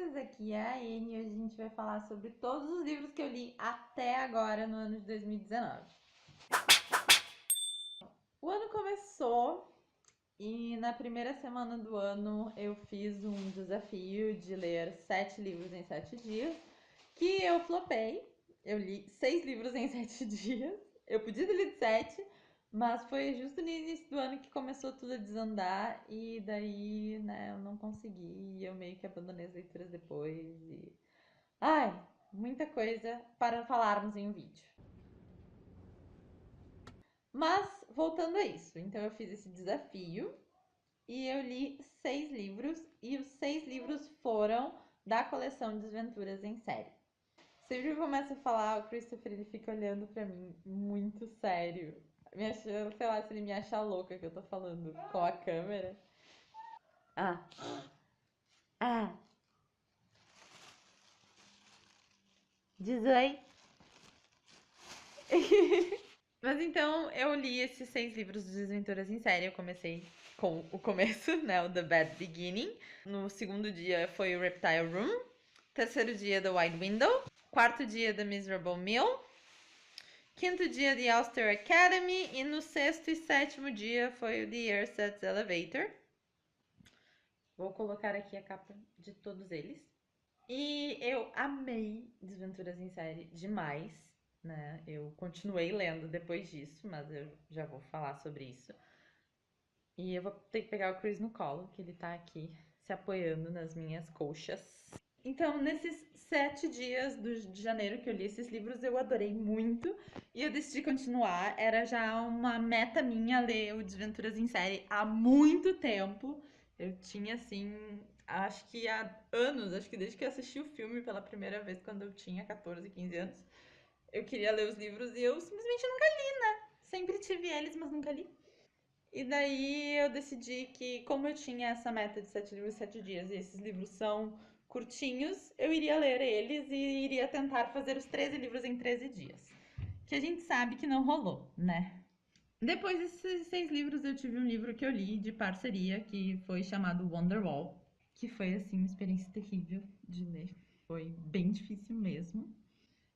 vocês, aqui é a Anne e hoje a gente vai falar sobre todos os livros que eu li até agora no ano de 2019. O ano começou e na primeira semana do ano eu fiz um desafio de ler 7 livros em 7 dias, que eu flopei. Eu li 6 livros em 7 dias. Eu podia ter lido 7, mas foi justo no início do ano que começou tudo a desandar e daí, né, eu não consegui e eu meio que abandonei as leituras depois e... Ai, muita coisa para falarmos em um vídeo. Mas, voltando a isso, então eu fiz esse desafio e eu li 6 livros e os 6 livros foram da coleção Desventuras em Série. Sempre que eu começo a falar, o Christopher ele fica olhando pra mim muito sério. Me achando, sei lá, se ele me acha louca que eu tô falando com a câmera. Ah. Ah. Diz oi. Mas então eu li esses 6 livros de Desventuras em Série. Eu comecei com o começo, né? O The Bad Beginning. No segundo dia foi o Reptile Room. Terceiro dia, The Wide Window. Quarto dia, The Miserable Meal. Quinto dia, The Auster Academy. E no sexto e sétimo dia foi o The Ersatz Elevator. Vou colocar aqui a capa de todos eles. E eu amei Desventuras em Série demais, né? Eu continuei lendo depois disso, mas eu já vou falar sobre isso. E eu vou ter que pegar o Chris no colo, que ele tá aqui se apoiando nas minhas coxas. Então, nesses 7 dias de janeiro que eu li esses livros, eu adorei muito e eu decidi continuar. Era já uma meta minha ler o Desventuras em Série há muito tempo. Eu tinha, assim, acho que há anos, acho que desde que eu assisti o filme pela primeira vez, quando eu tinha 14, 15 anos, eu queria ler os livros e eu simplesmente nunca li, né? Sempre tive eles, mas nunca li. E daí eu decidi que, como eu tinha essa meta de 7 livros em 7 dias, e esses livros são curtinhos, eu iria ler eles e iria tentar fazer os 13 livros em 13 dias. Que a gente sabe que não rolou, né? Depois desses 6 livros, eu tive um livro que eu li de parceria, que foi chamado Wonderwall, que foi, assim, uma experiência terrível de ler. Foi bem difícil mesmo.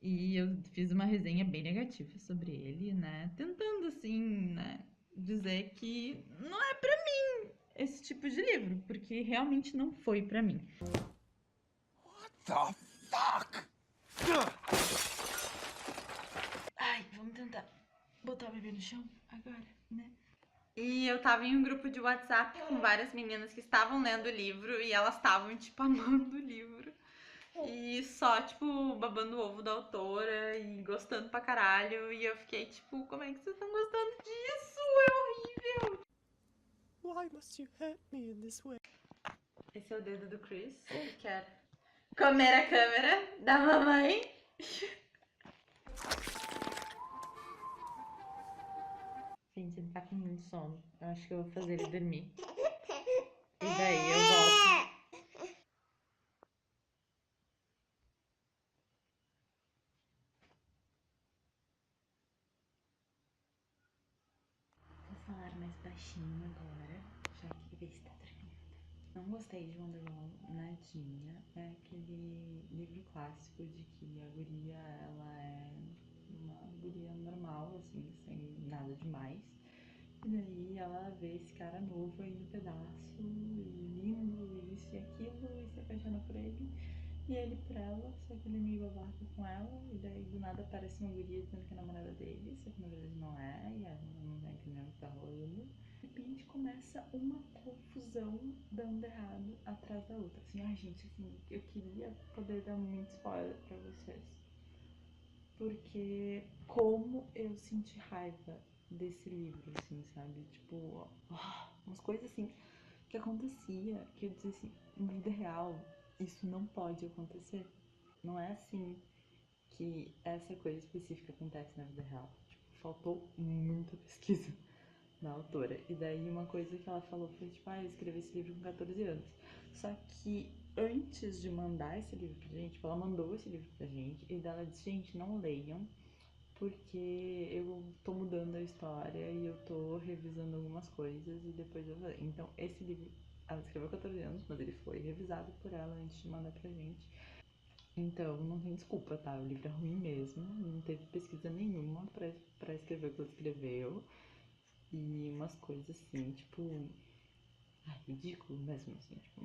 E eu fiz uma resenha bem negativa sobre ele, né? Tentando, assim, né, dizer que não é pra mim esse tipo de livro, porque realmente não foi pra mim. What the fuck? Ai, vamos tentar botar o bebê no chão agora, né? E eu tava em um grupo de WhatsApp com várias meninas que estavam lendo o livro e elas estavam, tipo, amando o livro. E só, tipo, babando o ovo da autora e gostando pra caralho. E eu fiquei, tipo, como é que vocês estão gostando disso? É horrível! Why must you hurt me in this way? Esse é o dedo do Chris, que quer comer a câmera da mamãe. Gente, ele tá com muito sono. Eu acho que eu vou fazer ele dormir. E daí eu volto. Vou falar mais baixinho agora, já que o bebê está dormindo. Não gostei de Wonderwall nadinha. É aquele livro clássico de que a guria, ela é uma guria normal, assim, sem nada demais. E daí ela vê esse cara novo aí no pedaço, e lindo, e isso e aquilo, e se apaixona por ele. E ele por ela, só que ele é meio babaca com ela, e daí do nada aparece uma guria dizendo que é namorada dele, só que na verdade não é, e ela não tá entendendo o que tá rolando. De repente começa uma confusão dando errado atrás da outra. Assim, ai gente, assim, eu queria poder dar muito spoiler pra vocês. Porque como eu senti raiva desse livro, assim, sabe? Tipo, umas coisas assim que acontecia, que eu dizia assim, na vida real, isso não pode acontecer. Não é assim que essa coisa específica acontece na vida real. Tipo, faltou muita pesquisa da autora. E daí uma coisa que ela falou foi tipo, eu escrevi esse livro com 14 anos. Só que antes de mandar esse livro pra gente, tipo, ela mandou esse livro pra gente e daí ela disse, gente, não leiam, porque eu tô mudando a história e eu tô revisando algumas coisas e depois eu vou ler. Então esse livro Ela escreveu 14 anos, mas ele foi revisado por ela antes de mandar pra gente. Então, não tem desculpa, tá? O livro é ruim mesmo, não teve pesquisa nenhuma pra escrever o que ela escreveu. E umas coisas assim, tipo... Ai, ridículo mesmo, assim, tipo,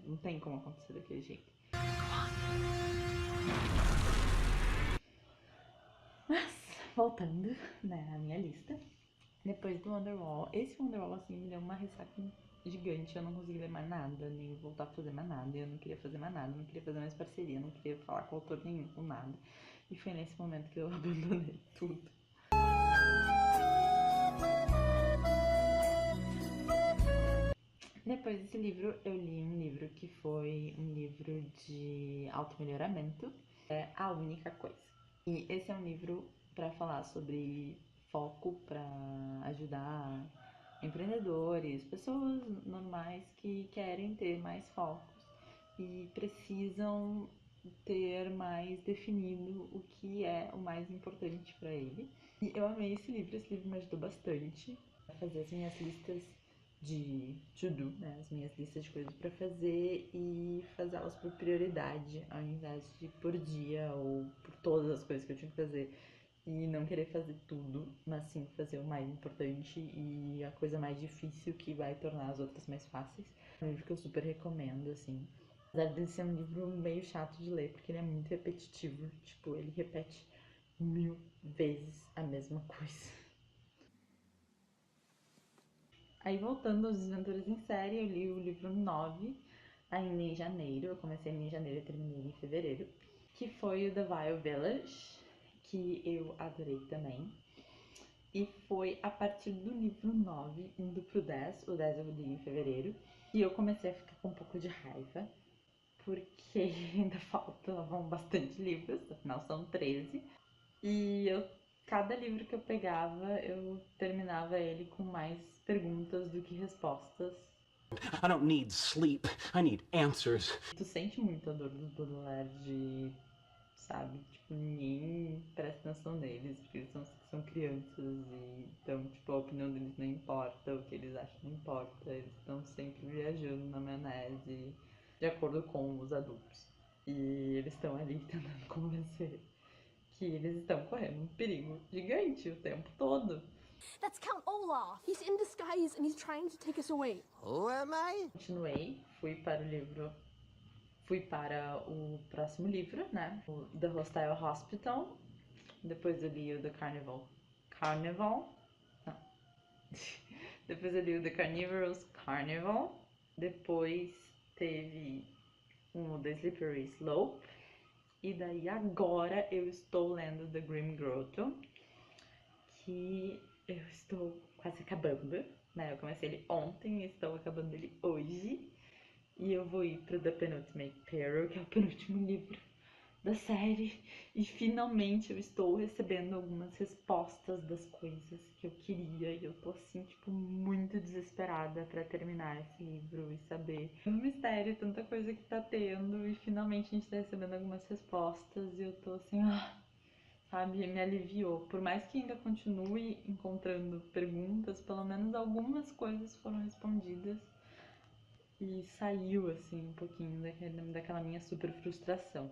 não tem como acontecer daquele jeito. Mas, voltando, né, à minha lista. Depois do Wonderwall, esse Wonderwall, assim, me deu uma ressaca gigante. Eu não consegui ler mais nada, nem voltar a fazer mais nada. Eu não queria fazer mais nada, não queria fazer mais parceria, não queria falar com autor nenhum, com nada. E foi nesse momento que eu abandonei tudo. Depois desse livro, eu li um livro que foi um livro de automelhoramento. É A Única Coisa. E esse é um livro para falar sobre foco, para ajudar empreendedores, pessoas normais que querem ter mais focos e precisam ter mais definido o que é o mais importante para ele. E eu amei esse livro me ajudou bastante a fazer as minhas listas de to-do, né? As minhas listas de coisas para fazer e fazê-las por prioridade, ao invés de por dia ou por todas as coisas que eu tinha que fazer. E não querer fazer tudo, mas sim fazer o mais importante e a coisa mais difícil que vai tornar as outras mais fáceis. É um livro que eu super recomendo, assim. Apesar de ser um livro meio chato de ler, porque ele é muito repetitivo. Tipo, ele repete 1000 vezes a mesma coisa. Aí, voltando aos Desventuras em Série, eu li o livro 9, ainda em janeiro. Eu comecei em janeiro e terminei em fevereiro. Que foi o The Vile Village, que eu adorei também. E foi a partir do livro 9, indo pro 10, o 10 eu li em fevereiro, e eu comecei a ficar com um pouco de raiva, porque ainda faltavam bastante livros, afinal são 13, e cada livro que eu pegava, eu terminava ele com mais perguntas do que respostas. I don't need sleep. I need answers. Tu sente muito a dor do Baudelaire de, sabe, tipo, ninguém presta atenção neles, porque eles são crianças e então, tipo, a opinião deles não importa, o que eles acham não importa, eles estão sempre viajando na maionese de acordo com os adultos. E eles estão ali tentando convencer que eles estão correndo um perigo gigante o tempo todo. That's Count Olaf. He's in disguise and he's trying to take us away. Who am I? Continuei, fui para o próximo livro, né? O The Hostile Hospital. Depois eu li o The Carnival. Não. Depois eu li o The Carnivorous Carnival. Depois teve o The Slippery Slope. E daí agora eu estou lendo The Grim Grotto, que eu estou quase acabando, né? Eu comecei ele ontem e estou acabando ele hoje. E eu vou ir pro The Penultimate Peril, que é o penúltimo livro da série. E finalmente eu estou recebendo algumas respostas das coisas que eu queria. E eu tô assim, tipo, muito desesperada pra terminar esse livro e saber o mistério, tanta coisa que tá tendo. E finalmente a gente tá recebendo algumas respostas. E eu tô assim, sabe, me aliviou. Por mais que ainda continue encontrando perguntas, pelo menos algumas coisas foram respondidas. E saiu, assim, um pouquinho daquela minha super frustração.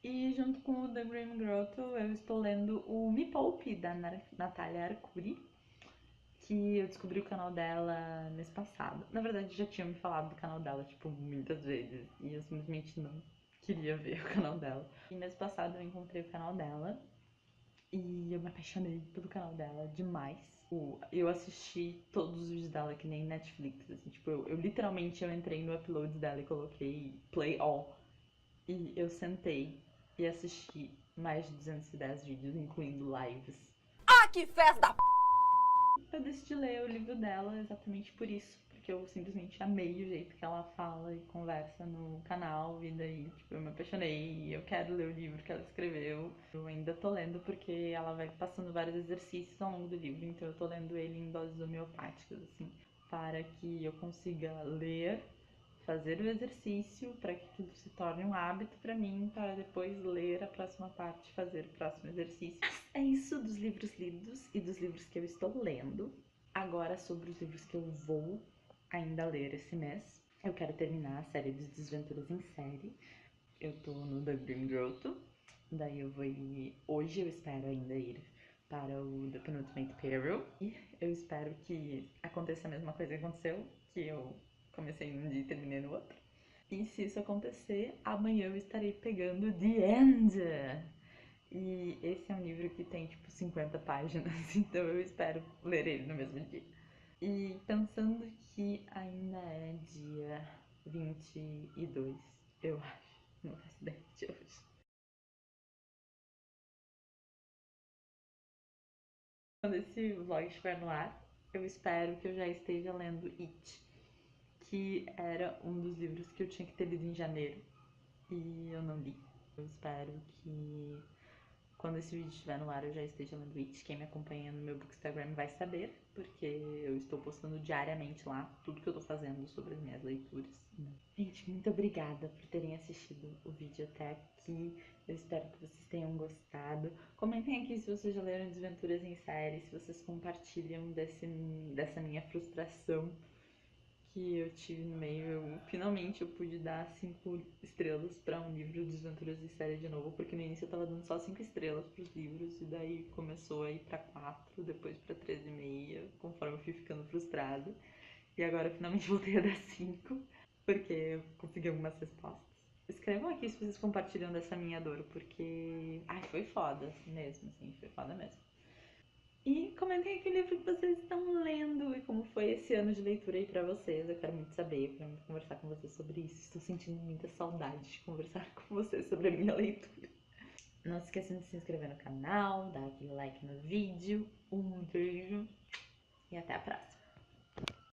E junto com o The Grim Grotto, eu estou lendo o Me Poupe, da Natália Arcuri, que eu descobri o canal dela mês passado. Na verdade, já tinha me falado do canal dela, tipo, muitas vezes, e eu simplesmente não queria ver o canal dela. E mês passado eu encontrei o canal dela, e eu me apaixonei pelo canal dela demais. Eu assisti todos os vídeos dela que nem Netflix, assim, tipo, eu literalmente eu entrei no uploads dela e coloquei play all. E eu sentei e assisti mais de 210 vídeos, incluindo lives. Ah, que festa! Eu decidi ler o livro dela exatamente por isso, porque eu simplesmente amei o jeito que ela fala e conversa no canal, e daí, tipo, eu me apaixonei e eu quero ler o livro que ela escreveu. Eu ainda tô lendo porque ela vai passando vários exercícios ao longo do livro, então eu tô lendo ele em doses homeopáticas, assim, para que eu consiga ler, fazer o exercício, para que aquilo se torne um hábito para mim, para depois ler a próxima parte, fazer o próximo exercício. É isso dos livros lidos e dos livros que eu estou lendo. Agora sobre os livros que eu vou ainda ler esse mês. Eu quero terminar a série dos Desventuras em Série. Eu tô no The Grim Grotto. Daí eu vou ir... Hoje eu espero ainda ir para o The Penultimate Peril. E eu espero que aconteça a mesma coisa que aconteceu, que eu comecei num dia e terminei no outro. E se isso acontecer, amanhã eu estarei pegando The End. E esse é um livro que tem tipo 50 páginas, então eu espero ler ele no mesmo dia. E pensando que ainda é dia 22, eu acho, não faço ideia de hoje. Quando esse vlog estiver no ar, eu espero que eu já esteja lendo It, que era um dos livros que eu tinha que ter lido em janeiro e eu não li. Eu espero que quando esse vídeo estiver no ar eu já esteja lendo It. Quem me acompanha no meu Bookstagram vai saber, porque eu estou postando diariamente lá tudo que eu tô fazendo sobre as minhas leituras. Gente, muito obrigada por terem assistido o vídeo até aqui. Eu espero que vocês tenham gostado. Comentem aqui se vocês já leram Desventuras em Série, se vocês compartilham dessa minha frustração que eu tive no meio. Finalmente eu pude dar 5 estrelas pra um livro de Desventuras em Série de novo, porque no início eu tava dando só 5 estrelas pros livros, e daí começou a ir pra 4, depois pra 3,5, conforme eu fui ficando frustrada. E agora eu finalmente voltei a dar 5, porque eu consegui algumas respostas. Escrevam aqui se vocês compartilham dessa minha dor, porque... Ai, foi foda mesmo, assim, foi foda mesmo. E comentem aqui o livro que vocês estão lendo e como foi esse ano de leitura aí pra vocês. Eu quero muito saber, eu quero muito conversar com vocês sobre isso. Estou sentindo muita saudade de conversar com vocês sobre a minha leitura. Não se esqueçam de se inscrever no canal, dar aquele like no vídeo. Um beijo e até a próxima.